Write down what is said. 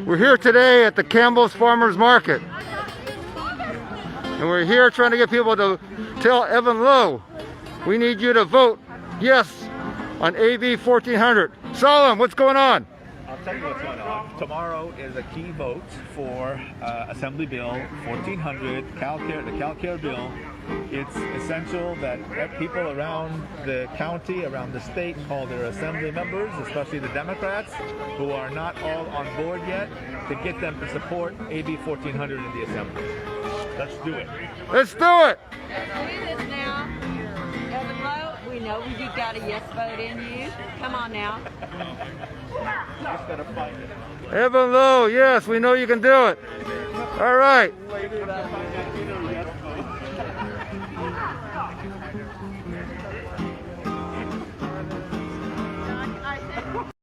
We're here today at the Campbell's Farmers Market. And we're here trying to get people to tell Evan Lowe, we need you to vote yes on AB 1400. Salem, what's going on? I'll tell you what's going on. Tomorrow is a key vote for Assembly Bill 1400, Calcare, the Calcare bill. It's essential that people around the county, around the state, call their assembly members, especially the Democrats, who are not all on board yet, to get them to support AB 1400 in the Assembly. Let's do it. Let's do it. Let's do this now. Evan Lowe, we know you've got a yes vote in you. Come on now. Just gotta find it. Evan Lowe, yes, we know you can do it. All right.